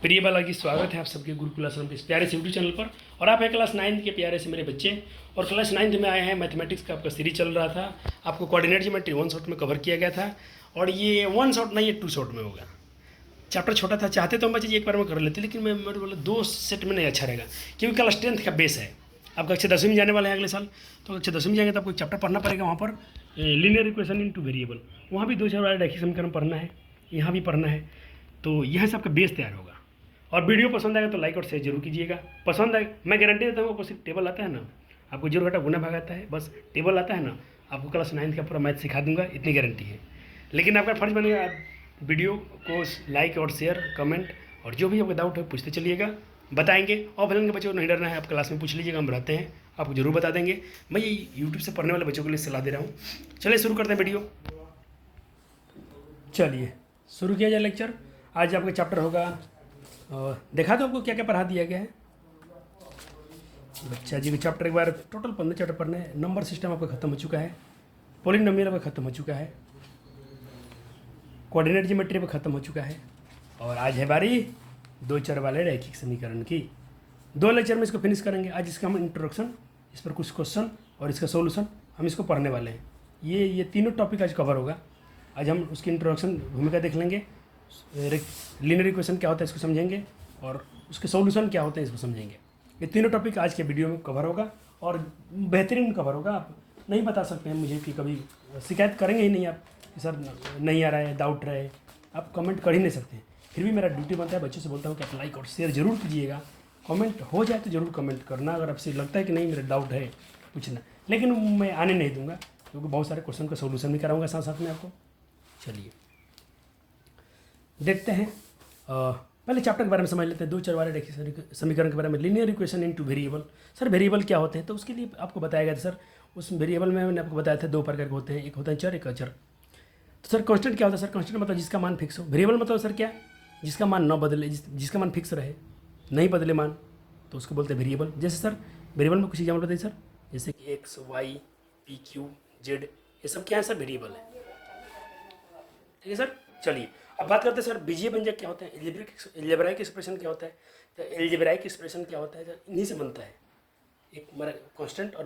प्रिय बाला की स्वागत है आप सबके गुरुकुल आश्रम के इस प्यारे से यूट्यूब चैनल पर। और आप हैं क्लास 9 के प्यारे से मेरे बच्चे, और क्लास 9 में आए हैं। मैथमेटिक्स का आपका सीरीज चल रहा था, आपको कोऑर्डिनेट ज्योमेट्री 1 शॉट में कवर किया गया था, और ये 1 शॉट नहीं, ये 2 शॉट में होगा। चैप्टर छोटा था, चाहते तो हम बच्चे एक बार में कर लेते, लेकिन मैं मेरे बोला 2 सेट में नहीं अच्छा रहेगा, क्योंकि क्लास 10 का बेस है। आप कक्षा 10वीं में जाने वाले हैं अगले साल, तो कक्षा 10वीं में जाएंगे तो आपको चैप्टर पढ़ना पड़ेगा। वहाँ पर लीनियर इक्वेशन इनटू वेरिएबल, वहाँ भी 2-4 वाला रैखिक समीकरण पढ़ना है, यहाँ भी पढ़ना है। तो यहाँ से आपका बेस तैयार होगा। और वीडियो पसंद आएगा तो लाइक और शेयर जरूर कीजिएगा। पसंद आए, मैं गारंटी देता हूँ आपको सिर्फ टेबल आता है ना, आपको जोड़ घटा गुना भाग आता है, बस टेबल आता है ना, आपको क्लास 9 का पूरा मैथ सिखा दूंगा, इतनी गारंटी है। लेकिन आपका फर्ज बनेगा आप वीडियो को लाइक और शेयर कमेंट, और जो भी आपका डाउट है पूछते चलिएगा, बताएंगे। ऑफलाइन के बच्चों को नहीं डरना है, आप क्लास में पूछ लीजिएगा, हम रहते हैं, आपको जरूर बता देंगे। मैं ये यूट्यूब से पढ़ने वाले बच्चों के लिए सलाह दे रहा हूँ। चलिए शुरू करते हैं वीडियो। चलिए शुरू किया जाए लेक्चर। आज आपका चैप्टर होगा, देखा दो आपको क्या क्या पढ़ा दिया गया है। बच्चा जी को चैप्टर एक बार टोटल 15 चैप्टर पढ़ने हैं। नंबर सिस्टम आपका खत्म हो चुका है, पॉलिनोमियल आपका खत्म हो चुका है, कोऑर्डिनेट ज्योमेट्री आपका खत्म हो चुका है, और आज है बारी 2 चर वाले रैखिक समीकरण की। 2 लेक्चर में इसको फिनिश करेंगे। आज इसका हम इंट्रोडक्शन, इस पर कुछ क्वेश्चन और इसका सोल्यूशन हम इसको पढ़ने वाले हैं। ये तीनों टॉपिक आज कवर होगा। आज हम उसकी इंट्रोडक्शन भूमिका देख लेंगे, लीनियर इक्वेशन क्या होता है इसको समझेंगे, और उसके सॉल्यूशन क्या होते हैं इसको समझेंगे। ये तीनों टॉपिक आज के वीडियो में कवर होगा, और बेहतरीन कवर होगा। आप नहीं बता सकते हैं मुझे कि कभी शिकायत करेंगे ही नहीं आप कि सर नहीं आ रहा है, डाउट रहे, आप कमेंट कर ही नहीं सकते हैं। फिर भी मेरा ड्यूटी बनता है, बच्चों से बोलता हूँ कि आप लाइक और शेयर जरूर कीजिएगा। कमेंट हो जाए तो ज़रूर कमेंट करना, अगर आपसे लगता है कि नहीं मेरा डाउट है पूछना, लेकिन मैं आने नहीं दूंगा, क्योंकि बहुत सारे क्वेश्चन का सोल्यूशन भी कराऊंगा साथ साथ में आपको। चलिए देखते हैं। पहले चैप्टर के बारे में समझ लेते हैं। 2 चर वाले रैखिक समीकरण के बारे में, linear equation into variable. Sir variable क्या होते हैं, तो उसके लिए आपको बताया गया था सर, उस वेरिएबल में मैंने आपको बताया था 2 प्रकार के होते हैं, एक होता है चर, एक अचर। तो सर कांस्टेंट क्या होता है? सर कांस्टेंट मतलब जिसका मान फिक्स हो। वेरिएबल मतलब सर क्या, जिसका मान न बदले, जिसका मान फिक्स रहे, नहीं बदले मान, तो उसको बोलते हैं वेरिएबल। जैसे सर वेरिएबल में कुछ एग्जाम्पल बताइए सर, जैसे कि X, Y, P, Q, Z, ये सब क्या है सर, वेरिएबल है। ठीक है सर। चलिए अब बात करते हैं सर बीजीय व्यंजक क्या होता है, एल्जेब्राइक एक्सप्रेशन क्या होता है। तो एल्जेब्राइक एक्सप्रेशन क्या होता है सर, इन्हीं से बनता है। एक हमारा कांस्टेंट, और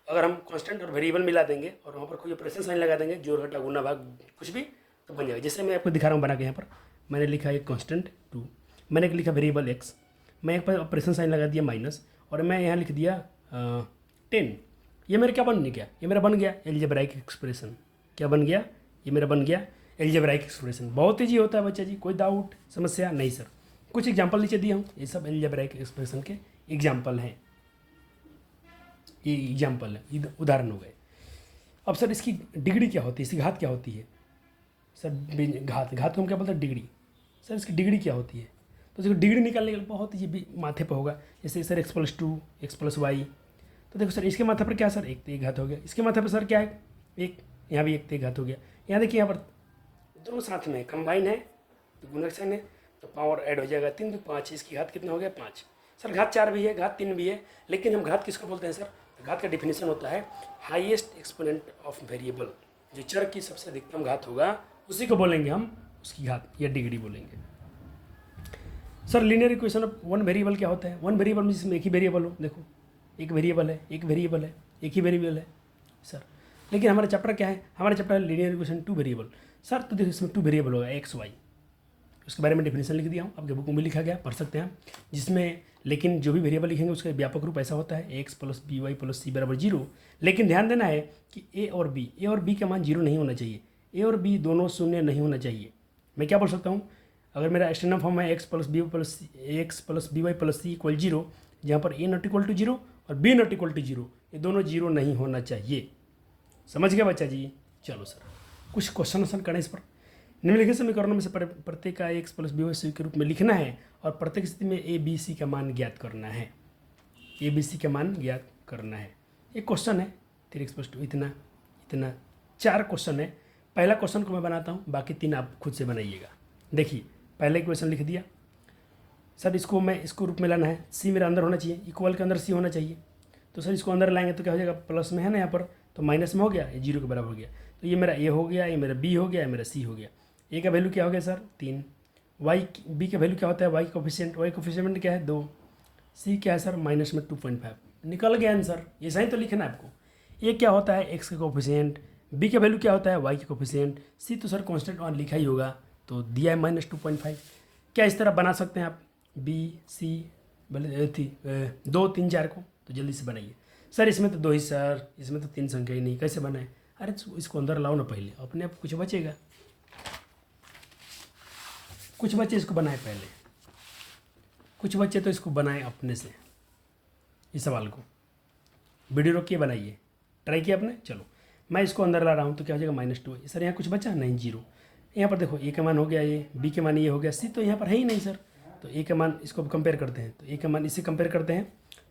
अगर हम कांस्टेंट और वेरिएबल मिला देंगे और वहाँ पर कोई ऑपरेशन साइन लगा देंगे, जोड़ घटा गुना भाग कुछ भी, तो बन जाएगा। जैसे मैं आपको दिखा रहा हूँ बना के, यहाँ पर मैंने लिखा है कांस्टेंट 2, मैंने लिखा वेरिएबल एक्स, मैं यहाँ पर ऑपरेशन साइन लगा दिया माइनस, और मैं यहाँ लिख दिया 10। ये मेरा क्या बन गया, ये मेरा बन गया एल्जेब्राइक एक्सप्रेशन। क्या बन गया, ये मेरा बन गया एल्जेब्राइक एक्सप्रेशन। बहुत ईजी होता है बच्चा जी, कोई डाउट समस्या नहीं सर। कुछ एग्जांपल नीचे दिया हूँ, ये सब एल्जेब्राइक एक्सप्रेशन के एग्जांपल हैं, ये एग्जांपल है, उदाहरण हो गए। अब सर इसकी डिग्री क्या होती है, इसकी घात क्या होती है सर? घात को हम क्या बोलते हैं, डिग्री। सर इसकी डिग्री क्या होती है, तो इसको डिग्री निकालने के लिए बहुत ये माथे पर होगा। जैसे सर x+2, x+y, तो देखो सर इसके माथे पर क्या सर, 1 घात हो गया। इसके माथे पर सर क्या है, 1, यहाँ भी 1 घात हो गया। यहाँ देखिए, यहाँ पर दोनों साथ में कंबाइन है, तो गुणक साइन है, तो पावर ऐड हो जाएगा, 3 तो 5, इसकी घात कितना हो गया, 5। सर घात 4 भी है, घात 3 भी है, लेकिन हम घात किसको बोलते हैं सर? घात का डिफिनेशन होता है हाईएस्ट एक्सपोनेंट ऑफ वेरिएबल। जो चर की सबसे अधिकतम घात होगा उसी को बोलेंगे हम उसकी घात या डिग्री बोलेंगे। Sir linear equation of 1 variable क्या होता है? 1 वेरिएबल में जिसमें एक ही वेरिएबल हो, देखो एक वेरिएबल है, एक वेरिएबल है, एक ही वेरिएबल है सर। लेकिन हमारा चैप्टर क्या है, हमारा चैप्टर है लीनियर इक्वेशन 2 वेरिएबल। सर तो देखो इसमें 2 वेरिएबल होगा, एक्स, वाई, उसके बारे में डेफिनेशन लिख दिया हूँ, आपके बुक में भी लिखा गया, पढ़ सकते हैं। जिसमें लेकिन जो भी वेरिएबल लिखेंगे उसका व्यापक रूप ऐसा होता है x + by + c = 0। लेकिन ध्यान देना है कि a और b का मान 0 नहीं होना चाहिए, a और b दोनों शून्य नहीं होना चाहिए। मैं क्या बोल सकता हूँ, अगर मेरा एक्सटर्नल फॉर्म है x + by + c = 0, जहाँ पर a ≠ 0 और b ≠ 0, ये दोनों 0 नहीं होना चाहिए। समझ गया बच्चा जी? चलो सर कुछ क्वेश्चन करें इस पर। निम्नलिखित समीकरणों में से प्रत्येक का x + by c के रूप में लिखना है, और प्रत्येक स्थिति में a b c का मान ज्ञात करना है। a b c का मान ज्ञात करना है। एक क्वेश्चन है 3x+2, इतना इतना 4 क्वेश्चन है। पहला क्वेश्चन को मैं बनाता हूँ, बाकी 3 आप खुद से बनाइएगा। देखिए पहले क्वेश्चन लिख दिया सर, इसको रूप में लाना है, c मेरा अंदर होना चाहिए, इक्वल के अंदर c होना चाहिए। तो सर इसको अंदर लाएंगे तो क्या हो जाएगा, प्लस में है ना यहाँ पर, तो माइनस में हो गया, ये 0 के बराबर हो गया। तो ये मेरा a हो गया, ये मेरा b हो गया, ये मेरा c हो गया। a का वैल्यू क्या हो गया सर, 3, वाई बी का वैल्यू क्या होता है, वाई कोफिशिएंट क्या है 2, सी क्या है सर माइनस में 2.5, निकल गया आंसर। ये सही तो लिखना है आपको। ए क्या होता है एक्स का कोफिशिएंट, बी का वैल्यू क्या होता है वाई का कोफिशिएंट, सी तो सर कांस्टेंट वन लिखा ही होगा तो दिया है -2.5। क्या इस तरह बना सकते हैं आप बी सी भले थी 2 3 4 को, तो जल्दी से बनाइए। सर इसमें तो 2 ही सर, इसमें तो 3 संख्या ही नहीं, कैसे बनाए? अरे इसको अंदर लाओ ना पहले, अपने आप कुछ बचेगा, कुछ बच्चे इसको बनाए पहले, कुछ बच्चे तो इसको बनाए अपने से इस सवाल को। वीडियो रोक के बनाइए, ट्राई किया आपने। चलो मैं इसको अंदर ला रहा हूँ तो क्या हो जाएगा -2। सर यहाँ कुछ बचा नहीं, 0। यहाँ पर देखो ए का मान हो गया ये, बी के मान ये हो गया, सी तो यहाँ पर है ही नहीं सर। तो ए का मान इसको कंपेयर करते हैं, तो ए का मान इससे कंपेयर करते हैं,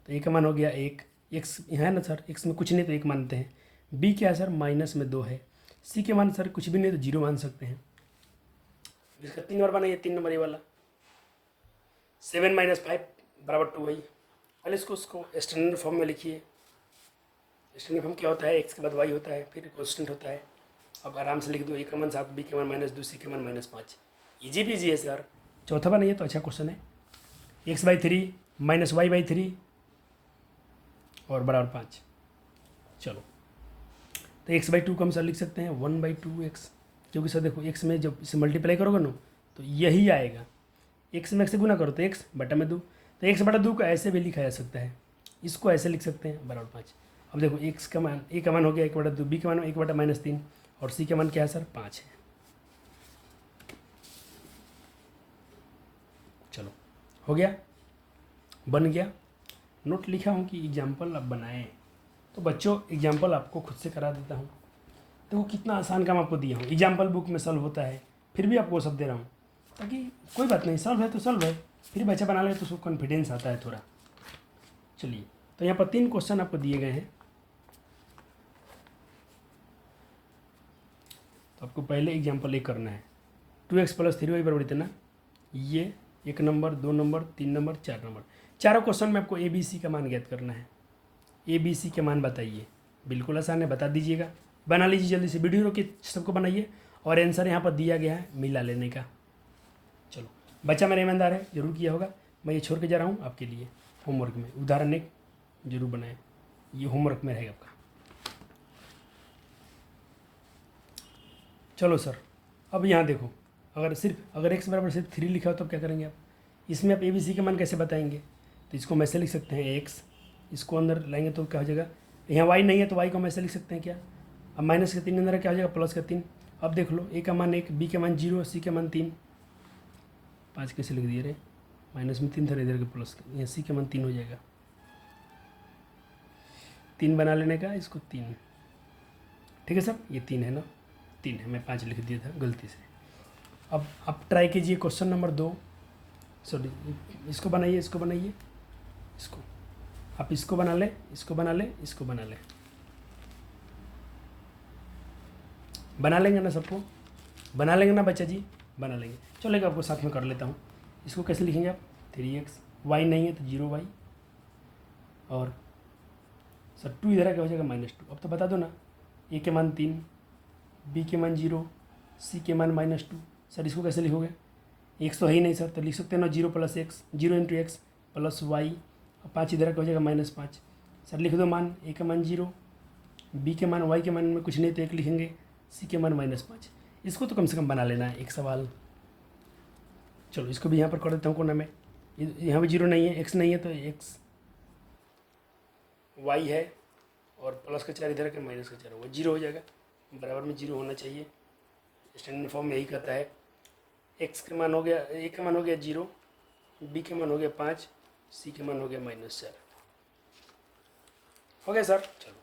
तो ए का मान हो गया 1, एक्स यहाँ है ना सर, एक्स में कुछ नहीं तो 1 मानते हैं। बी क्या है सर -2 है। सी के मान सर कुछ भी नहीं तो 0 मान सकते हैं। इसका 3 नंबर बनाइए, 3 नंबर ये वाला 7 - 5 = 2 वही। पहले इसको उसको स्टैंडर्ड फॉर्म में लिखिए। स्टैंडर्ड फॉर्म क्या होता है, एक्स के बाद वाई होता है, फिर कॉन्स्टेंट होता है। अब आराम से लिख दो, ए का मान 7, बी के मान -2, सी के मान -5। इजी पीजी है सर। चौथा बनाइए तो अच्छा क्वेश्चन है। x/3 - y/3 और बराबर 5। चलो तो x/2 को हम सर लिख सकते हैं 1/2x, क्योंकि सर देखो x में जब इसे मल्टीप्लाई करोगे ना तो यही आएगा। x में x से गुना करो तो x/2, तो x/2 को ऐसे भी लिखा जा सकता है, इसको ऐसे लिख सकते हैं बराबर 5। अब देखो x का मान, a का मान हो गया 1/2, b का मान 1/-3 और c का मान क्या है सर 5 है। चलो हो गया, बन गया। नोट लिखा हूँ कि एग्जाम्पल आप बनाएं, तो बच्चों एग्जाम्पल आपको खुद से करा देता हूँ। देखो कितना आसान काम आपको दिया हूँ, एग्जाम्पल बुक में सॉल्व होता है, फिर भी आपको सब दे रहा हूँ ताकि कोई बात नहीं, सॉल्व है तो सॉल्व है, फिर बच्चा बना ले तो उसको कॉन्फिडेंस आता है थोड़ा। चलिए तो यहाँ पर 3 क्वेश्चन आपको दिए गए हैं, तो आपको पहले एग्जाम्पल 1 करना है। 2x + 3y बराबर इतना, ये 1 नंबर 2 नंबर 3 नंबर 4 नंबर, चारों क्वेश्चन में आपको ABC का मान ज्ञात करना है। ABC के मान बताइए, बिल्कुल आसान है, बता दीजिएगा। बना लीजिए जल्दी से, वीडियो रोक के सबको बनाइए और आंसर यहाँ पर दिया गया है मिला लेने का। चलो बच्चा मेरा ईमानदार है, जरूर किया होगा। मैं ये छोड़ के जा रहा हूँ आपके लिए होमवर्क में, उदाहरण एक जरूर बनाएं, ये होमवर्क में रहेगा आपका। चलो सर अब यहाँ देखो, अगर x बराबर सिर्फ 3 लिखा हो तो क्या करेंगे आप, इसमें आप ABC का मान कैसे बताएंगे? तो इसको हम ऐसे लिख सकते हैं x, इसको अंदर लाएंगे तो क्या हो जाएगा, यहाँ y नहीं है तो y को हम ऐसे लिख सकते हैं क्या, अब -3 अंदर क्या हो जाएगा +3। अब देख लो, a का मान 1, b का मान 0, c का मान 3, 5 कैसे लिख दिए रे, माइनस में 3 था इधर के प्लस, यहाँ c का मान 3 हो जाएगा। 3 बना लेने का, इसको 3, ठीक है सर, ये 3 है ना, 3 है, मैं 5 लिख दिया था गलती से। अब आप ट्राई कीजिए क्वेश्चन नंबर 2, सॉरी इसको बनाइए, इसको बनाइए, इसको आप इसको बना ले, इसको बना ले, इसको बना ले, बना लेंगे ना, सबको बना लेंगे ना बच्चा जी, बना लेंगे। चलेगा, आपको साथ में कर लेता हूँ। इसको कैसे लिखेंगे आप, 3x, y नहीं है तो 0y, और सर 2 इधर क्या हो जाएगा -2। अब तो बता दो ना, a के मान 3, b के मान 0, c के मान -2। सर इसको कैसे लिखोगे, x तो है ही नहीं सर, तो लिख सकते हैं ना 0 + x, 0 × x + y, और 5 इधर का हो जाएगा -5। सर लिख दो मान, a का मान 0, b के मान, y के मान में कुछ नहीं तो 1 लिखेंगे, c के मान -5। इसको तो कम से कम बना लेना है एक सवाल। चलो इसको भी यहाँ पर कर देता हूँ कोना में, यहाँ भी 0 नहीं है, x नहीं है तो x, y है और +4 इधर के -4 होगा, 0 हो जाएगा, बराबर में 0 होना चाहिए। स्टैंडर्ड फॉर्म यही कहता है। x के मान हो गया, a का मान हो गया 0, b के मान हो गया 5, c के मान हो गया -4। हो गया सर। चलो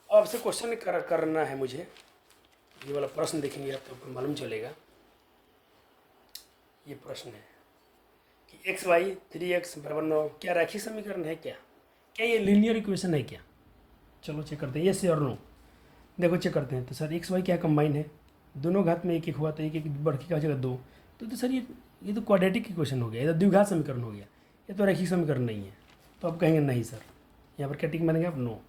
अब आपसे क्वेश्चन करना है मुझे, ये वाला प्रश्न देखेंगे आप तो आपको मालूम चलेगा। ये प्रश्न है कि xy 3x = 9 क्या रैखिक समीकरण है, क्या क्या ये लीनियर इक्वेशन है क्या? चलो चेक करते हैं, ये से और नो। देखो चेक करते हैं, तो सर xy क्या कंबाइन है, दोनों घात में 1 1 हुआ तो 1 1 बढ़ के क्या हो जाएगा 2, तो सर ये तो क्वाड्रेटिक इक्वेशन हो गया, ये तो द्विघात समीकरण हो गया, ये तो रैखिक समीकरण नहीं है। तो आप कहेंगे नहीं सर, यहाँ पर क्या टिक मानेंगे आप, नो।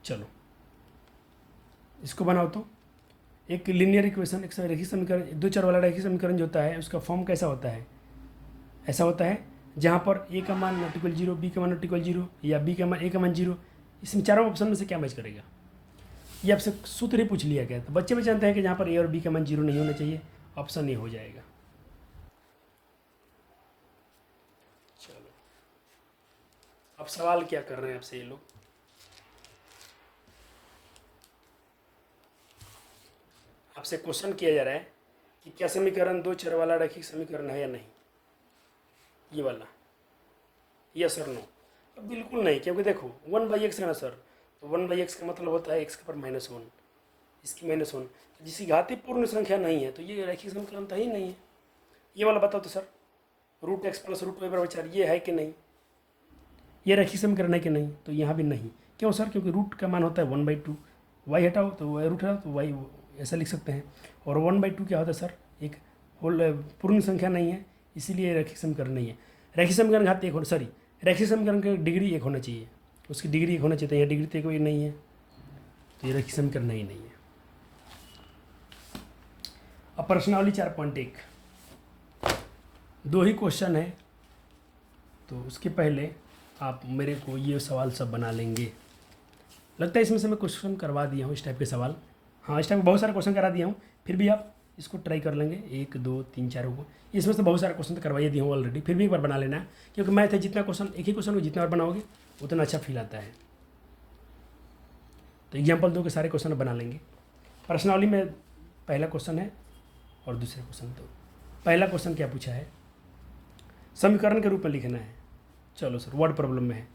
चलो इसको बनाओ तो, एक लीनियर इक्वेशन, एक रेखीय समीकरण, दो चर वाला रेखीय समीकरण जो होता है उसका फॉर्म कैसा होता है? ऐसा होता है जहाँ पर ए का मान नॉट इक्वल जीरो, बी का मान नॉट इक्वल जीरो, या बी का मान ए का मान जीरो। इसमें चारों ऑप्शन में से क्या मैच करेगा? ये आपसे सूत्र ही पूछ लिया गया। तो बच्चे भी जानते हैं कि जहाँ पर ए और बी का मान जीरो नहीं होना चाहिए, ऑप्शन ए हो जाएगा। चलो, अब सवाल क्या कर रहे हैं आपसे ये लोग? आपसे क्वेश्चन किया जा रहा है कि क्या समीकरण दो चर वाला रैखिक समीकरण है या नहीं, ये वाला, यस और नो? अब बिल्कुल नहीं, क्योंकि देखो 1/x है ना सर, तो 1/x का मतलब होता है एक्स के पर -1, इसकी -1, जिसकी घातीय पूर्ण संख्या नहीं है तो ये रैखिक समीकरण तो ही नहीं है। ये वाला बताओ तो सर, √x + √y = 4, ये है कि नहीं? ये रैखिक समीकरण है कि नहीं? तो यहाँ भी नहीं। क्यों सर? क्योंकि रूट का मान होता है 1/2, y हटाओ तो रूट हटाओ तो y ऐसा लिख सकते हैं। और 1/2 क्या होता है सर? एक होल पूर्ण संख्या नहीं है, इसीलिए रैखिक समीकरण नहीं है। रैखिक समीकरण घात एक सॉरी रैखिक समीकरण की डिग्री 1 होना चाहिए, उसकी डिग्री 1 होना चाहिए। तो यहाँ डिग्री तो एक नहीं है, तो ये रैखिक समीकरण नहीं है। अब प्रश्नावली 4.1, 2 ही क्वेश्चन है, तो उसके पहले आप मेरे को ये सवाल सब बना लेंगे। लगता है इसमें से मैं क्वेश्चन करवा दिया हूँ इस टाइप के सवाल। हाँ, इस टाइप में बहुत सारे क्वेश्चन करा दिया हूँ, फिर भी आप इसको ट्राई कर लेंगे 1 2 3 4 को। इसमें से बहुत सारे क्वेश्चन तो करवाइए दिए हूँ ऑलरेडी, फिर भी एक बार बना लेना है, क्योंकि मैथ है, जितना क्वेश्चन एक ही क्वेश्चन को जितना बार बनाओगे उतना अच्छा फील आता है। तो एग्जाम्पल 2 के सारे क्वेश्चन बना लेंगे। प्रश्नावली में पहला क्वेश्चन है और दूसरा क्वेश्चन। तो पहला क्वेश्चन क्या पूछा है? समीकरण के रूप में लिखना है। चलो सर, वर्ड प्रॉब्लम में है,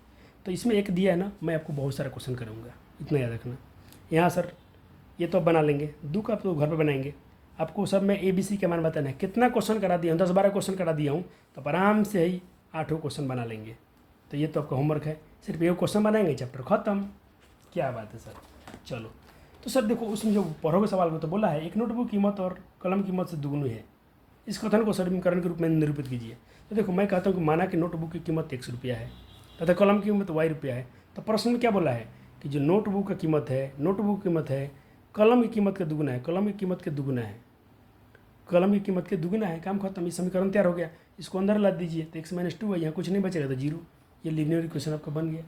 तो इसमें एक दिया है ना, मैं आपको बहुत सारा क्वेश्चन करूँगा, इतना याद रखना। यहाँ सर ये तो आप बना लेंगे, दो का आप तो घर पे बनाएंगे। आपको सब में ABC का मान बताना है। कितना क्वेश्चन करा दिया हूँ? 10-12 क्वेश्चन करा दिया हूँ, तो आप आराम से ही 8 क्वेश्चन बना लेंगे। तो ये तो आपका होमवर्क है, सिर्फ एक क्वेश्चन बनाएंगे, चैप्टर खत्म। क्या बात है सर। चलो, तो सर देखो उसमें जो पढ़ोगे सवाल में तो बोला है एक नोटबुक की कीमत और कलम की कीमत से दुगनी है, इस कथन को समीकरण के रूप में निरूपित कीजिए। तो देखो मैं कहता हूँ कि माना कि नोटबुक की कीमत X रुपया है तथा कलम की कीमत Y रुपया है। तो प्रश्न में क्या बोला है कि जो नोटबुक का कीमत है, नोटबुक की कीमत है, कलम की कीमत के दुगुना है, कलम की कीमत के दुगुना है, कलम की कीमत के दुगुना है। काम खत्म, ये समीकरण तैयार हो गया। इसको अंदर ला दीजिए तो x - 2 है, यहाँ कुछ नहीं बचेगा तो 0। ये लीनियर इक्वेशन आपका बन गया।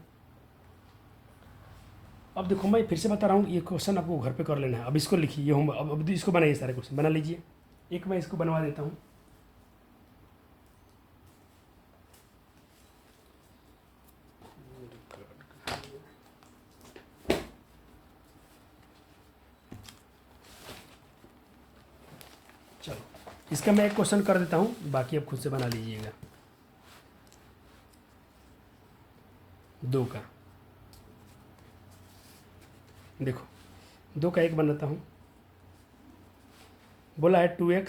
अब देखो मैं फिर से बता रहा हूँ, ये क्वेश्चन आपको घर पे कर लेना है। अब इसको लिखिए, ये होम अब इसको बनाइए, सारे क्वेश्चन बना लीजिए। एक मैं इसको बनवा देता हूँ। चलो, इसका मैं एक क्वेश्चन कर देता हूँ, बाकी आप खुद से बना लीजिएगा। 2 का देखो, 2 का एक बनाता हूँ। बोला है 2x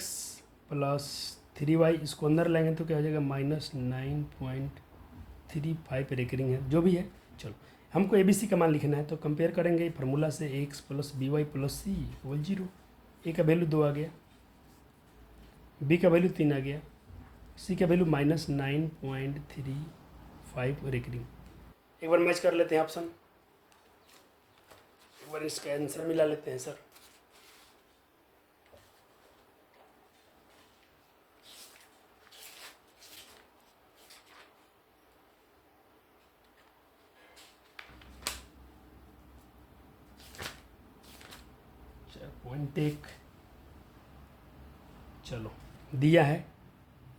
+ 3y, इसको अंदर लाएंगे तो क्या हो जाएगा? -9.35 रेकरिंग है, जो भी है। चलो, हमको ABC का मान लिखना है, तो कंपेयर करेंगे फार्मूला से ax + by + c = 0। a का वैल्यू 2 आ गया, b का वैल्यू 3 आ गया, c का वैल्यू -9.35 रेकरिंग। एक बार मैच कर लेते हैं ऑप्शन, एक बार इसका आंसर मिला लेते हैं सर। पॉइंट एक, चलो दिया है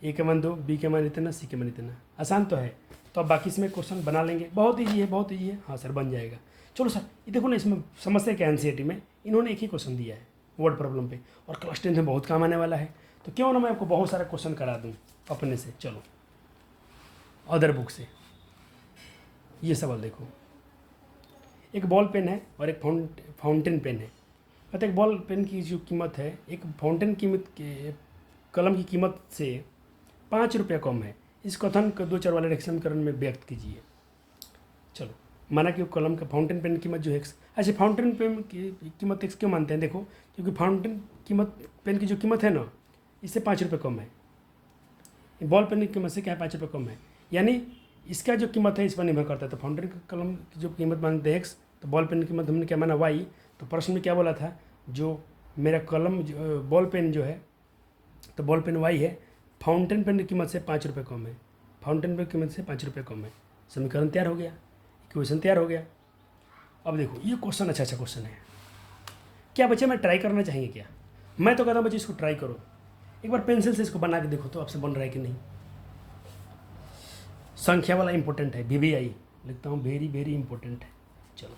ए के मान 2, बी के मान इतना, सी के मान इतना। आसान तो है, तो अब बाकी इसमें क्वेश्चन बना लेंगे। बहुत ईजी है, बहुत ईजी है। हाँ सर, बन जाएगा। चलो सर, ये देखो ना, इसमें समस्या क्या NCERT में इन्होंने एक ही क्वेश्चन दिया है वर्ड प्रॉब्लम पे, और क्लास 10 में बहुत काम आने वाला है। तो क्यों ना मैं आपको बहुत सारा क्वेश्चन करा दूँ अपने से। चलो, अदर बुक से ये सवाल देखो। एक बॉल पेन है और एक फाउंटेन पेन है। कहते एक बॉल पेन की जो कीमत है एक फाउंटेन कीमत के कलम की कीमत से 5 रुपया कम है। इस कथन को 2 चर वाले रेखीय समीकरण में व्यक्त कीजिए। चलो, माना कि कलम का फाउंटेन पेन की कीमत जो है x। अच्छा, फाउंटेन पेन की कीमत x क्यों मानते हैं? देखो, क्योंकि फाउंटेन कीमत पेन की जो कीमत है ना, इससे 5 रुपये कम है। बॉल पेन की कीमत से क्या है? 5 रुपये कम है, यानी इसका जो कीमत है इस पर निर्भर करता है। तो फाउंटेन कलम की जो कीमत मानते हैं x, तो बॉल पेन की कीमत हमने क्या माना y। तो प्रश्न में क्या बोला था? जो मेरा कलम बॉल पेन जो है, तो बॉल पेन वाई है, फाउंटेन पेन की कीमत से 5 रुपये कम है, फाउंटेन पेन की कीमत से 5 रुपये कम है। समीकरण तैयार हो गया, इक्वेशन तैयार हो गया। अब देखो ये क्वेश्चन अच्छा क्वेश्चन है। क्या बच्चे मैं ट्राई करना चाहिए क्या? मैं तो कहता हूँ बच्चे इसको ट्राई करो, एक बार पेंसिल से इसको बना के देखो तो आपसे बन रहा है कि नहीं। संख्या वाला इंपॉर्टेंट है, VVI लिखता हूँ, वेरी वेरी इंपॉर्टेंट है। चलो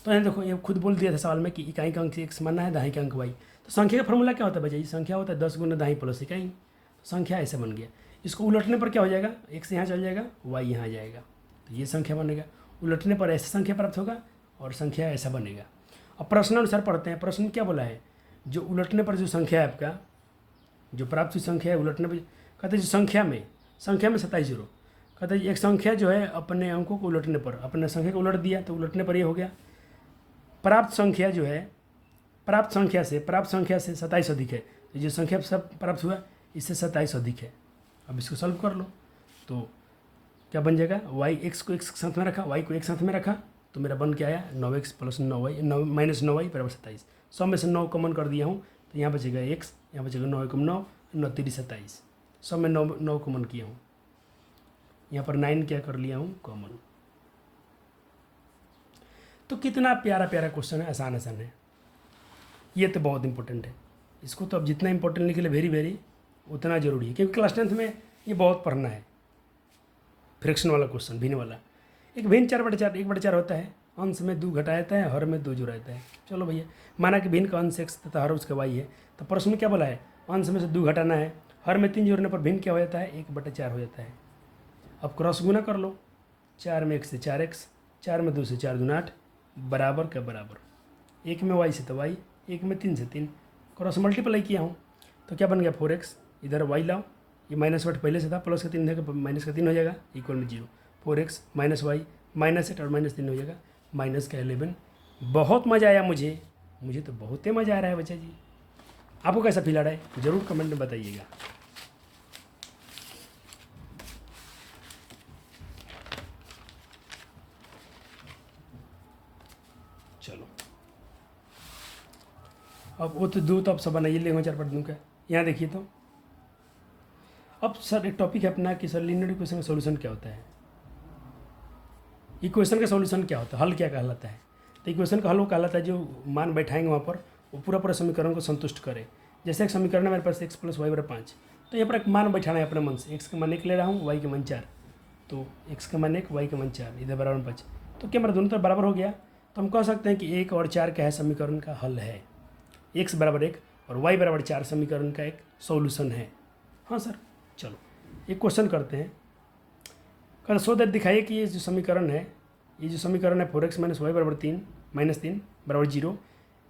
तो यहाँ देखो, ये खुद बोल दिया था सवाल में कि इकाई का अंक से x मानना है, दहाई का अंक y। तो संख्या का फॉर्मूला क्या होता है बच्चे? संख्या होता है 10 गुना दहाई प्लस इकाई। तो संख्या ऐसे बन गया। इसको उलटने पर क्या हो जाएगा? x यहाँ चल जाएगा, y यहाँ आ जाएगा, तो ये संख्या बनेगा। उलटने पर ऐसा संख्या प्राप्त होगा और संख्या ऐसा बनेगा। अब प्रश्नानुसार पढ़ते हैं। प्रश्न क्या बोला है? जो उलटने पर जो संख्या है आपका, जो प्राप्त हुई संख्या है उलटने पर, कहते हैं जो संख्या में 27 जीरो, कहते हैं एक संख्या जो है अपने अंकों को उलटने पर, अपने संख्या को उलट दिया तो उलटने पर ये हो गया। प्राप्त संख्या जो है, प्राप्त संख्या से 27 अधिक है, तो जो संख्या सब प्राप्त हुआ इससे 27 अधिक है। अब इसको सॉल्व कर लो तो क्या बन जाएगा? y x को x के साथ में रखा, y को एक साथ में रखा, तो मेरा बन के आया 9x plus 9y minus 9y बराबर 27। 100 में से 9 कॉमन कर दिया हूँ तो यहाँ बचेगा x, यहाँ बचेगा 9 एकम 9, 9 3 27। 100 में 9 कॉमन किया हूँ, यहाँ पर 9 क्या कर लिया हूँ कॉमन। तो कितना प्यारा प्यारा क्वेश्चन है, आसान है। ये तो बहुत इंपॉर्टेंट है, इसको तो अब जितना इंपॉर्टेंट लिखे वेरी वेरी उतना ज़रूरी है, क्योंकि क्लास 10th में ये बहुत पढ़ना है। फ्रैक्शन वाला क्वेश्चन, भिन्न वाला। एक भिन्न 4/4 1/4 होता है, अंश में 2 घटा जाता है, हर में 2 जुड़ा रहता है। चलो भैया, माना कि भिन्न का अंश x तथा हर उसका y है, तो प्रश्न में क्या बोला है? अंश में से 2 घटाना है, हर में 3 जोड़ने पर भिन्न क्या हो जाता है? 1/4 हो जाता है। अब क्रॉस गुना कर लो, 4 में 1 से 4x, 4 में 2 से 4 दूना 8, बराबर का बराबर, 1 में y से तो y, 1 में 3 से 3, क्रॉस मल्टीप्लाई किया हूँ तो क्या बन गया? 4x, इधर y लाओ, ये -8 पहले से था, प्लस का 3 देगा माइनस का 3 हो जाएगा, इक्वल में 0। 4x माइनस y -8 और -3 हो जाएगा, माइनस का 11। बहुत मज़ा आया मुझे तो बहुत ही मज़ा आ रहा है बच्चा जी। आपको कैसा फील आ रहा है ज़रूर कमेंट में बताइएगा। चलो अब वो तो दो तो आप सब बनाइए, लेंगे 4 पढ़ दूँ क्या? यहाँ देखिए तो अब सर एक टॉपिक है अपना कि सर लीनियर इक्वेशन का सॉल्यूशन क्या होता है। इक्वेशन का सॉल्यूशन क्या होता है, हल क्या कहलाता है? तो इक्वेशन का हल वो कहलाता है जो मान बैठाएंगे वहाँ पर वो पूरा समीकरण को संतुष्ट करे। जैसे एक समीकरण है मेरे पास x + y = 5, तो यहाँ पर एक मान बैठाना है अपने मन से। x का मान 1 ले रहा हूँ, y का मान 4, तो x का मान 1, y का मान 4, इधर बराबर 5, तो क्या मेरा दोनों तरफ बराबर हो गया। तो हम कह सकते हैं कि 1 और 4 क्या है? समीकरण का हल है। x बराबर 1 और y बराबर 4 समीकरण का एक सॉल्यूशन है। हाँ सर, चलो एक क्वेश्चन करते हैं। कल सो दैट दिखाइए कि ये जो समीकरण है 4x - y = 3 -3 = 0,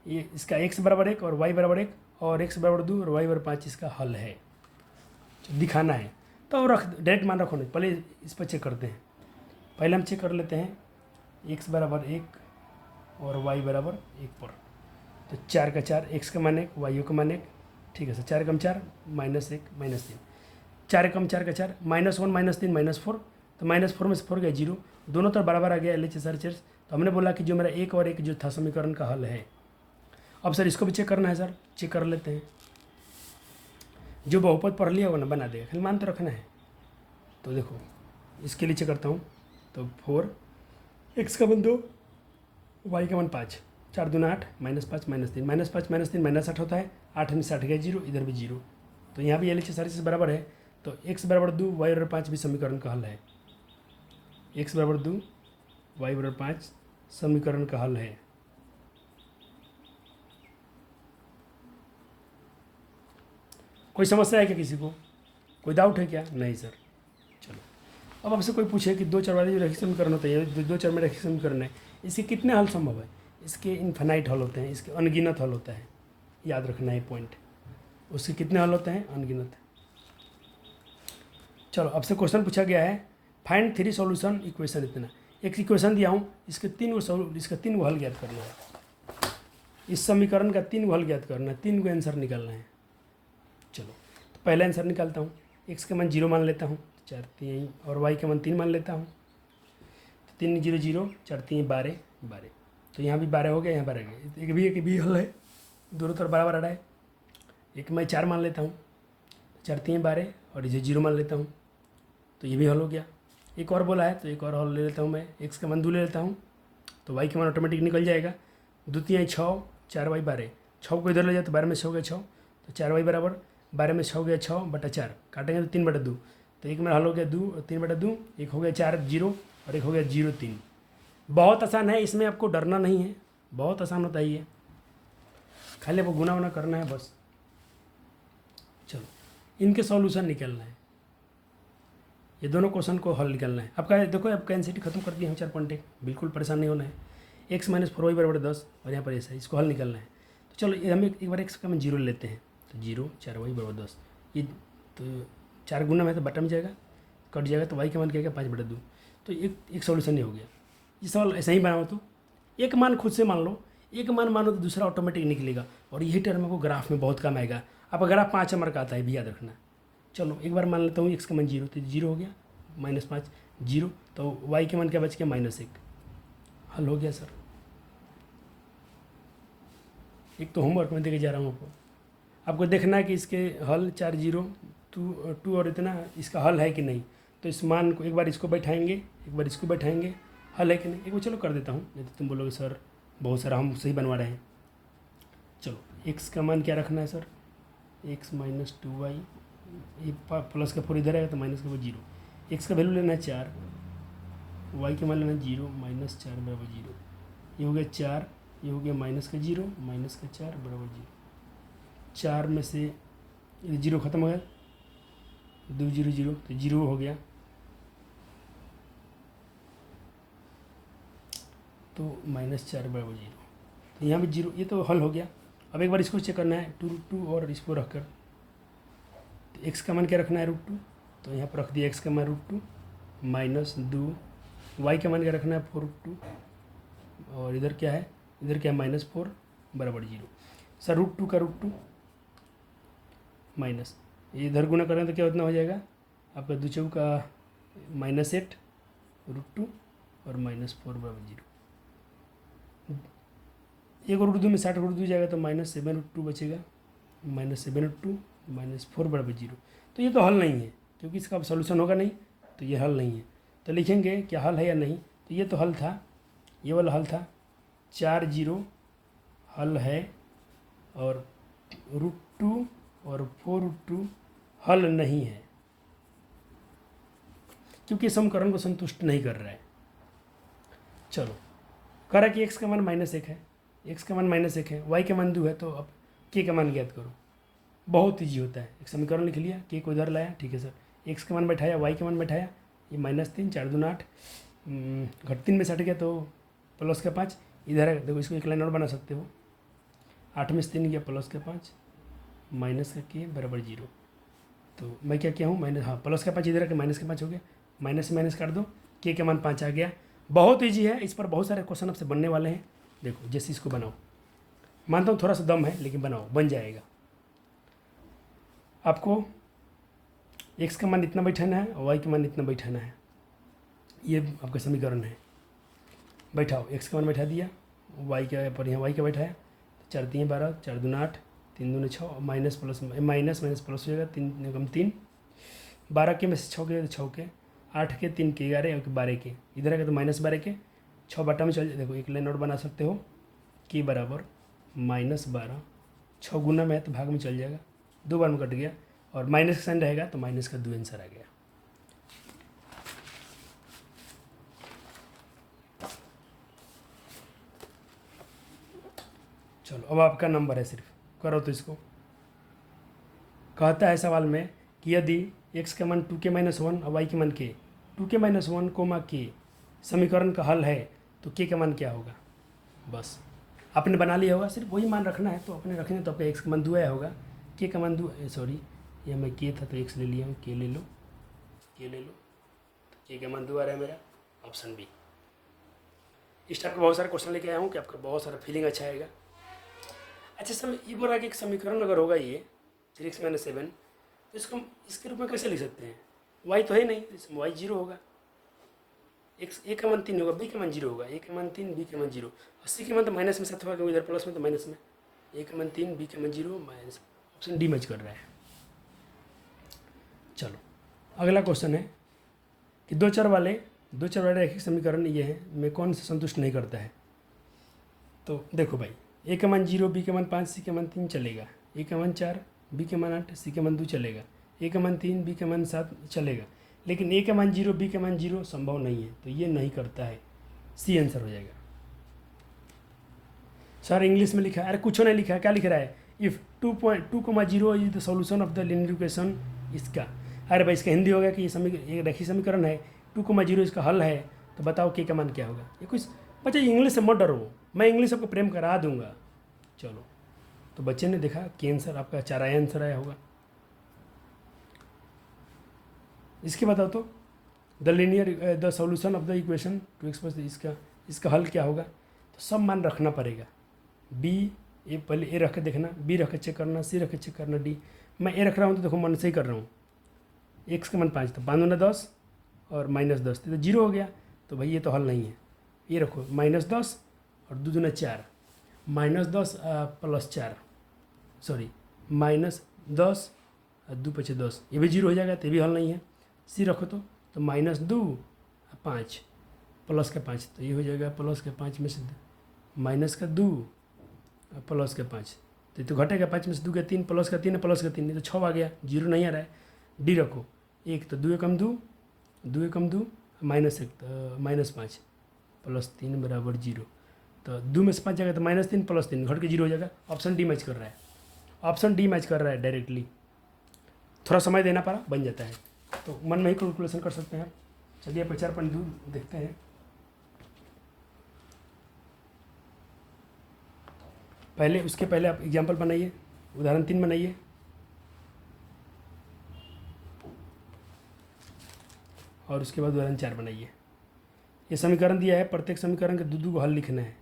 ये इसका x बराबर 1 और y बराबर 1 और x बराबर 2 और y बराबर 5 इसका हल है, दिखाना है। तो रख डायरेक्ट मान रखो नहीं, पहले इस पर चेक करते हैं। पहले हम चेक कर लेते हैं x बराबर 1 और y बराबर 1 पर, तो 4 का 4, x का मान 1, y का मान 1, ठीक है सर। 4 कम 4 -1 -3, 4 कम 4 का 4, -1 -3 -4, तो -4 में से 4 गया 0, दोनों तरफ बराबर आ गया LHS RHS। तो हमने बोला कि जो मेरा 1 और 1 जो था समीकरण का हल है। अब सर इसको भी चेक करना है सर, चेक कर लेते हैं। जो बहुपद पढ़ लिया होगा ना बना देगा, खाली मान तो रखना है। तो देखो इसके लिए चेक करता हूँ, तो 4, x का मान 2, y का मान 5, 4 दूना 8, -5 -3, -5 -3 -8 होता है, 8 में से 8 गया 0, इधर भी 0, तो यहाँ भी LHS RHS बराबर है। तो x बराबर 2, y बराबर 5 भी समीकरण का हल है। x बराबर 2, y बराबर 5 समीकरण का हल है। कोई समस्या है क्या किसी को? कोई डाउट है क्या? नहीं सर। चलो अब आपसे कोई पूछे कि 2 चर वाले जो रैखिक समीकरण होते हैं, 2 चर में रैखिक समीकरण है, इसके कितने हल संभव है? इसके इनफाइनाइट हल होते हैं, इसके अनगिनत हल होता है, याद रखना है पॉइंट। उसके कितने हल होते हैं? अनगिनत। चलो आपसे क्वेश्चन पूछा गया है, फाइंड 3 सॉल्यूशन इक्वेशन। इतना एक इक्वेशन दिया हूँ, इसके 3 गो हल ज्ञात करना है। इस समीकरण का 3 गो हल ज्ञात करना है, 3 गो आंसर निकालना है। चलो तो पहला आंसर निकालता हूँ। x का मान 0 मान लेता हूँ, 4 3, और y का मान 3 मान लेता हूँ, तो 3 0 0, 4 3 12 12, तो यहाँ भी 12 हो गया, यहाँ 12 गया। एक भी हल है। दोनों तरफ बराबर आ रहा है। एक मैं 4 मान लेता हूँ, 4 3 12 और इसे 0 मान लेता हूँ, तो ये भी हल हो गया। एक और बोला है तो एक और हल ले लेता हूँ मैं, x का मान 2 ले लेता हूँ तो y का मान ऑटोमेटिक निकल जाएगा। 2 3 6, 4y 12, 6 को इधर ले जाए तो 12 में 6 गया 6, तो 4y बराबर 12 में 6 गया 6/4, काटेंगे तो 3/2, तो एक में हल हो गया 2 और 3/2, एक हो गया 4 0 और एक हो गया 0 3। बहुत आसान है, इसमें आपको डरना नहीं है, बहुत आसान होता है ये, खाली आपको गुना वुना करना है बस। चलो इनके सॉल्यूशन निकलना है, ये दोनों क्वेश्चन को हल निकलना है। आपका देखो आपका एनसीटी खत्म कर दिया हम 4 बिल्कुल परेशान नहीं होना है। x - 4y = 10 और यहाँ पर ऐसा है, इसको हल निकलना है। तो चलो ये हम एक बार x का हम 0 लेते हैं, तो 0 4y = 10, ये तो 4 गुना में तो बटा में जाएगा, कट जाएगा, तो y का मान क्या है 5/2। तो एक सॉल्यूशन ही हो गया। ये सवाल ऐसा ही बनाओ, तो एक मान खुद से मान लो, एक मान मानो तो दूसरा ऑटोमेटिक निकलेगा, और यही टर्म को ग्राफ में बहुत कम आएगा। आपका ग्राफ 5 नंबर का आता है भी, याद रखना। चलो एक बार मान लेता हूँ x का मान 0, तो 0 हो गया, -5 0, तो y के मान क्या बच गया -1, हल हो गया सर। एक तो होमवर्क में देके जा रहा हूँ आपको देखना है कि इसके हल 4 0 2 और इतना इसका हल है कि नहीं। तो इस मान को एक बार इसको बैठाएंगे, एक बार इसको बैठाएंगे, हल है कि नहीं। एक बार चलो कर देता हूँ, नहीं तो तुम बोलोगे सर बहुत सारा हम सही बनवा रहे हैं। चलो x का मान क्या रखना है सर, x - 2y, ये प्लस का 4 इधर आएगा तो माइनस का 0, x का वैल्यू लेना है 4, y के मान लेना है 0, -4 = 0, ये हो गया 4, ये हो गया -0, -4 = 0। 4 में से 0 खत्म हो गया, 2 0 0, तो 0 हो गया, तो -4 = 0, तो यहाँ भी 0, ये तो हल हो गया। अब एक बार इसको चेक करना है 2√2 और इसको रखकर, तो x का मान क्या रखना है √2, तो यहाँ पर रख दिया x का मान √2 -2, y का मान क्या रखना है 4√2, और इधर क्या है, इधर क्या है -4 = 0। सर √2 का √2 माइनस, ये इधर गुना करें तो क्या उतना हो जाएगा आपका 2 चौक का -8 √2 और -4 = 0। एक √2 में 60 √2 जाएगा तो -7√2 बचेगा, -7√2 -4 = 0। तो ये तो हल नहीं है, क्योंकि इसका अब सॉल्यूशन होगा नहीं, तो ये हल नहीं है। तो लिखेंगे क्या हल है या नहीं, तो ये तो हल था, ये वाला हल था, 4 0 हल है, और √2 और 4√2 हल नहीं है, क्योंकि समीकरण को संतुष्ट नहीं कर रहा है। चलो करा कि x का मान -1 है, x का मान -1 है, y का मान 2 है, तो अब k का मान ज्ञात करो। बहुत ईजी होता है, एक समीकरण लिख लिया, k को इधर लाया, ठीक है सर, x का मान बैठाया, y का मान बैठाया, ये -3 4 2 8, घट 3 में से हट गया तो प्लस का 5, इधर है, देखो इसको एक लाइन और बना सकते हो, 8 में से 3 गया प्लस का 5 माइनस का k = 0। तो मैं क्या किया हूँ, हाँ प्लस का 5 इधर है, माइनस का 5 हो गया, माइनस से माइनस काट दो, k का मान 5 आ गया। बहुत ईजी है, इस पर बहुत सारे क्वेश्चन आपसे बनने वाले हैं। देखो जैसे इसको बनाओ, मानता हूँ थोड़ा सा दम है लेकिन बनाओ, बन जाएगा। आपको x का मान इतना बैठाना है और y का मान इतना बैठाना है, ये आपका समीकरण है। बैठाओ, x का मान बैठा दिया, y का पर यहाँ y का बैठाया, 4 3 12 4 2 8 3 2 6, माइनस प्लस माइनस प्लस हो जाएगा, 3 कम 3, 12 के में से 6 के 6 के, 8 के 3 के 11 और 12 के, इधर आएगा तो -12 के, 6 बटा में चल जाए। देखो एक लाइन और बना सकते हो, k = -12, 6 गुना में है तो भाग में चल जाएगा, 2 बार में कट गया, और माइनस का साइन रहेगा तो माइनस का 2 आंसर आ गया। चलो अब आपका नंबर है, सिर्फ करो तो इसको। कहता है सवाल में कि यदि x का मान 2k - 1 और y के मान k, 2k - 1, k समीकरण का हल है, तो k का मान क्या होगा। बस आपने बना लिया होगा, सिर्फ वही मान रखना है, तो अपने रखने तो आपका x का मान 2 आया होगा, k का मान 2, सॉरी ये मैं k था तो x ले लिया हूँ, k ले लो, तो k का मान 2 आ रहा है मेरा, ऑप्शन बी। इस टाइप के बहुत सारे क्वेश्चन लेके आया हूँ कि आपका बहुत सारा फीलिंग अच्छा आएगा। अच्छा ये बोल रहा है कि एक समीकरण अगर होगा ये 3x - 7, तो इसको इसके रूप में कैसे लिख सकते हैं, y तो है नहीं, y 0 होगा, x a का मान 3 होगा, b का मान 0 होगा, a का मान 3 b का मान 0, और c के मान तो माइनस में 7 होगा, क्योंकि इधर प्लस में तो माइनस में, ए का मान 3, बी का मान 0, माइनस ऑप्शन डी मैच कर रहा है। चलो अगला क्वेश्चन है कि दो चर वाले रैखिक समीकरण ये है, में कौन से संतुष्ट नहीं करता है। तो देखो भाई, ए का मान 0, बी का मान 5, सी का मान 3 चलेगा, ए का मान 4, बी का मान 8, सी का मान 2 चलेगा, ए का मान 3, बी का मान 7 चलेगा, लेकिन ए का मान 0, बी का मान 0 संभव नहीं है, तो ये नहीं करता है, सी आंसर हो जाएगा। सर इंग्लिश में लिखा है, अरे कुछ नहीं लिखा है, क्या लिख रहा है, if 2.2,0 is the solution of the linear equation, इसका अरे भाई इसका हिंदी होगा कि ये रैखिक समीकरण है, 2,0 इसका हल है, तो बताओ के का मान क्या होगा। ये कुछ बच्चे इंग्लिश से मत डरो, मैं इंग्लिश आपको प्रेम करा दूंगा। चलो तो बच्चे ने देखा कि आंसर आपका 4 आंसर आया होगा। इसके बताओ तो the solution of the equation two express, इसका हल क्या होगा। तो सब मान रखना पड़ेगा, बी ए पहले ए रख के देखना, बी रख के चेक करना, सी रख के चेक करना, डी। मैं ए रख रहा हूँ तो देखो मन से ही कर रहा हूँ, एक्स का मान 5, तो 5 × 10 और -10, तो 0 हो गया, तो भाई ये तो हल नहीं है। ये रखो -10 और 2 × 4, -10 + 4, सॉरी -10 और 2 × 10, ये भी 0 हो जाएगा, तो ये भी हल नहीं है। सी रखो तो -2 5 +5, तो ये हो जाएगा +5 में से -2 +5, तो ये तो घटेगा, 5 में से 2 गया 3, +3 +3, ये तो 6 आ गया, 0 नहीं आ रहा है। डी रखो 1, तो 2 × 2 -1 तो -5 +3 = 0, तो 2 में से 5 जाएगा तो -3 +3 घट के 0 हो जाएगा। ऑप्शन डी मैच कर रहा है, ऑप्शन डी मैच कर रहा है डायरेक्टली। थोड़ा समय देना पड़ा, बन जाता है, तो मन में ही कैलकुलेशन कर सकते हैं। चलिए 4.2 देखते हैं। उसके पहले आप एग्जाम्पल बनाइए, उदाहरण 3 बनाइए। और उसके बाद उदाहरण 4 बनाइए। ये समीकरण दिया है, प्रत्येक समीकरण के दो को हल लिखना है,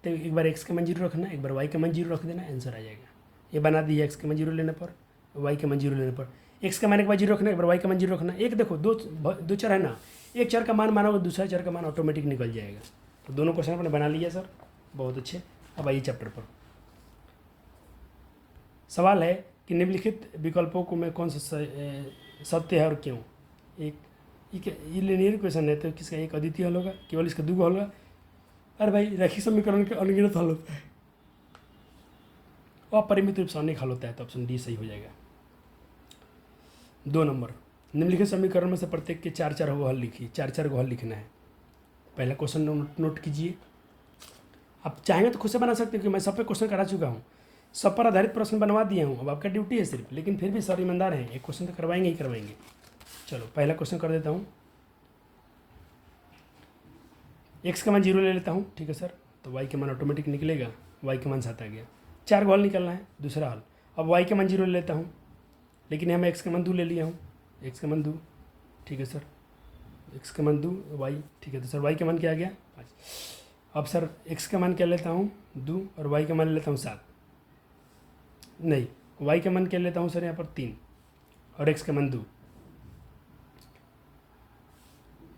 तो एक बार x का मान 0 रखना, एक बार y का मान 0 रख देना, आंसर आ जाएगा। ये बना दिया x का मान 0 लेने पर, y का मान 0 लेने पर, x का मान एक बार 0 रखना, एक बार y का मान 0 रखना। एक देखो दो चर है ना, एक चर का मान मानोगे, दूसरा चर का मान ऑटोमेटिक निकल जाएगा। तो दोनों क्वेश्चन आपने बना लिया सर, बहुत अच्छे। अब आइए चैप्टर पर। सवाल है कि निम्नलिखित विकल्पों को में कौन सा सत्य है और क्यों। ये लीनियर इक्वेशन है, तो किसका एक अद्वितीय हल होगा, केवल इसका 2 हल होगा। अरे भाई रैखिक समीकरण के अनगिनत हल होता है, अपरिमित रूप से अनेक हल होता है, तो ऑप्शन डी सही हो जाएगा। 2 नंबर, निम्नलिखित समीकरण में से प्रत्येक के 4 गो हल लिखिए, 4 गो हल लिखना है। पहला क्वेश्चन नोट कीजिए। आप चाहेंगे तो खुद से बना सकते हैं, कि मैं सब पे क्वेश्चन करा चुका हूँ, सब पर आधारित प्रश्न बनवा दिया हूँ, अब आपका ड्यूटी है सिर्फ। लेकिन फिर भी सर ईमानदार हैं, एक क्वेश्चन तो करवाएंगे ही करवाएंगे। चलो पहला क्वेश्चन कर देता हूँ, x का मान 0 ले लेता हूँ, ठीक है सर। तो y का मान ऑटोमेटिक निकलेगा, y का मान 7 आ गया। 4 गो हल निकलना है, दूसरा हल। अब y का मान 0 ले लेता हूँ, लेकिन यहाँ मैं x का मान 2 ले लिया हूँ, x का मान 2, ठीक है सर, x का मान 2 y, ठीक है। तो सर y का मान क्या आ गया 5। अब सर x का मान क्या लेता हूँ 2 और y का मान लेता हूँ 7, नहीं y का मान क्या लेता हूँ सर यहाँ पर 3 और x का मान 2।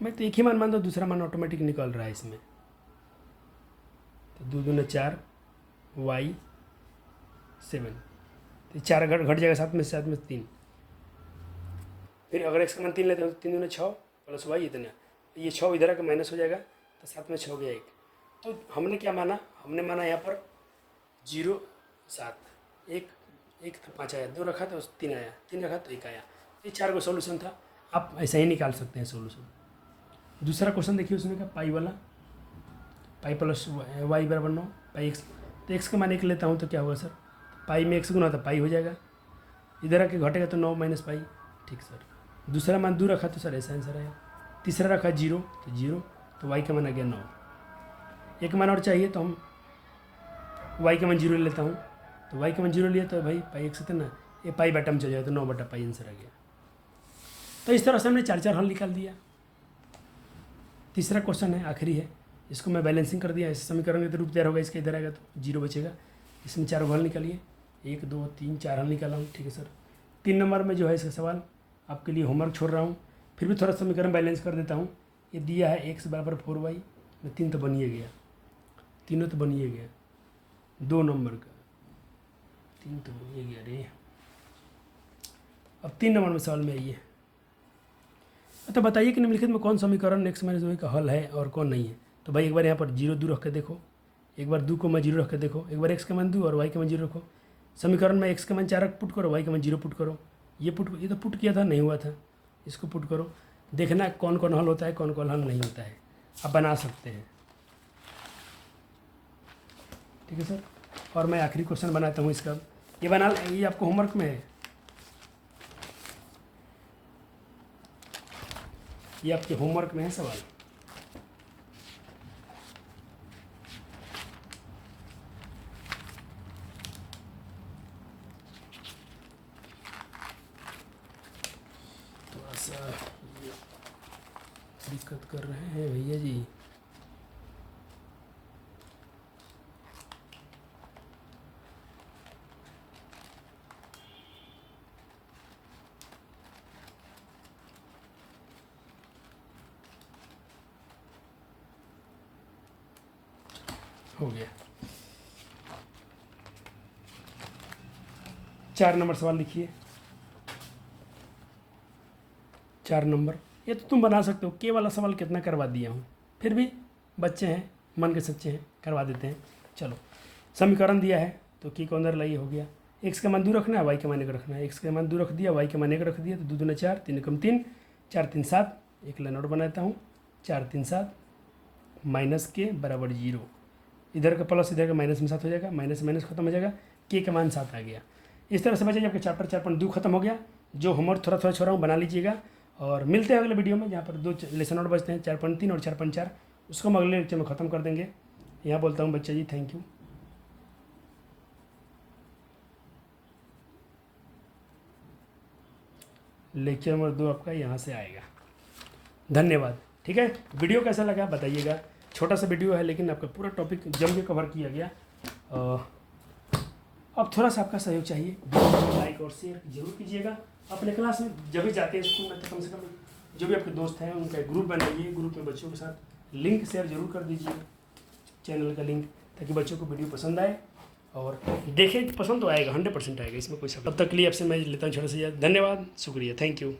मैं तो एक ही मान मानता हूँ, दूसरा मान ऑटोमेटिक निकल रहा है इसमें। तो 2 दूना 4 y 7, तो 4 घट जाएगा, 7 में 3। फिर अगर x का मान 3 लेते हैं तो 3 दूना 6 प्लस y इतना, ये 6 इधर आकर माइनस हो जाएगा, तो 7 में 6 गया 1। तो हमने क्या माना, हमने माना यहाँ पर 0 7 1 था 5 आया, 2 रखा तो 3 आया, 3 रखा तो 1 आया। ये 4 को सोल्यूशन था, आप ऐसा ही निकाल सकते हैं सोल्यूशन। दूसरा क्वेश्चन देखिए, उसने कहा पाई वाला, पाई प्लस y बराबर 9, पाई x, तो x का मान 1 लेता हूँ तो क्या होगा सर, पाई में x गुना था पाई हो जाएगा, इधर आके घटेगा तो 9 - पाई, ठीक सर। दूसरा मान 2 रखा तो सर ऐसा आंसर आया। तीसरा रखा 0 तो 0, तो y का मान आ गया 9। एक मान और चाहिए, तो हम y का मान 0 ले लेता हूँ, तो y का मान 0 लिया तो भाई पाई x ना, ये पाई बटा में चल जाएगा, तो 9/पाई आंसर आ गया। तो इस तरह से हमने 4 हल निकाल दिया। तीसरा क्वेश्चन है, आखिरी है, इसको मैं बैलेंसिंग कर दिया, इस समीकरण के रूप तैयार होगा, इसका इधर आएगा तो 0 बचेगा। इसमें 4 हल निकालिए, 1 2 3 4 हल निकाला हूँ, ठीक है सर। 3 नंबर में जो है इसका सवाल आपके लिए होमवर्क छोड़ रहा हूँ, फिर भी थोड़ा समीकरण बैलेंस कर देता हूँ। ये दिया है x = 4y में 3 तो बनिए गया, तीनों तो बनिए गया। 2 नंबर का 3 तो ये गया रे। अब 3 नंबर में सवाल में आइए। तो बताइए कि निम्नलिखित में कौन समीकरण x माइनस वाई का हल है और कौन नहीं है। तो भाई एक बार यहाँ पर 0 दूर रख के देखो, एक बार 2 को मैं 0 रख के देखो, एक बार x का मान 2 और y का मान 0 रखो। समीकरण में x का मान 4 पुट करो, y का मान 0 पुट करो। ये तो पुट किया था, नहीं हुआ था, इसको पुट करो। देखना कौन कौन हल होता है, कौन कौन हल नहीं होता है, आप बना सकते हैं। ठीक है सर। और मैं आखिरी क्वेश्चन बनाता हूँ इसका, ये आपको होमवर्क में है, ये आपके होमवर्क में है सवाल। थोड़ा सा दिक्कत कर रहे हैं भैया जी। हो गया। 4 नंबर सवाल लिखिए। 4 नंबर ये तो तुम बना सकते हो, के वाला सवाल कितना करवा दिया हूँ, फिर भी बच्चे हैं, मन के सच्चे हैं, करवा देते हैं। चलो, समीकरण दिया है तो की को अंदर लाइए, हो गया। x का मान 2 रखना है, y का मान 1 रखना है। x का मान 2 रख दिया, y का मान 1 रख दिया, तो 2 दूना 4, 3 कम 3, 4 3 7। एक लाइन और बनाता हूँ, 4 3 7 माइनस के बराबर 0। इधर का प्लस इधर का माइनस में 7 हो जाएगा, माइनस माइनस खत्म हो जाएगा, के का मान 7 आ गया। इस तरह से बच्चे आपके चैप्टर 4.2 खत्म हो गया। जो होमवर्क थोड़ा थोड़ा छोड़ा हूँ बना लीजिएगा, और मिलते हैं अगले वीडियो में, जहाँ पर 2 लेसन और बचते हैं, 4.3 और 4.4, उसको हम अगले लेक्चर में ख़त्म कर देंगे। यहाँ बोलता हूँ बच्चा जी थैंक यू। लेक्चर नंबर 2 आपका यहाँ से आएगा। धन्यवाद। ठीक है, वीडियो कैसा लगा बताइएगा। छोटा सा वीडियो है लेकिन आपका पूरा टॉपिक जम के कवर किया गया। अब थोड़ा सा आपका सहयोग चाहिए, वीडियो को लाइक और शेयर जरूर कीजिएगा। अपने क्लास में जब भी जाते हैं स्कूल में, तो कम से कम जो भी आपके दोस्त हैं उनका एक ग्रुप बनाइए, ग्रुप में बच्चों के साथ लिंक शेयर जरूर कर दीजिए, चैनल का लिंक, ताकि बच्चों को वीडियो पसंद आए और देखें। पसंद तो आएगा, 100% आएगा, इसमें कोई सब। तब तक के लिए आपसे मैं लेता हूँ छोटा सा। धन्यवाद, शुक्रिया, थैंक यू।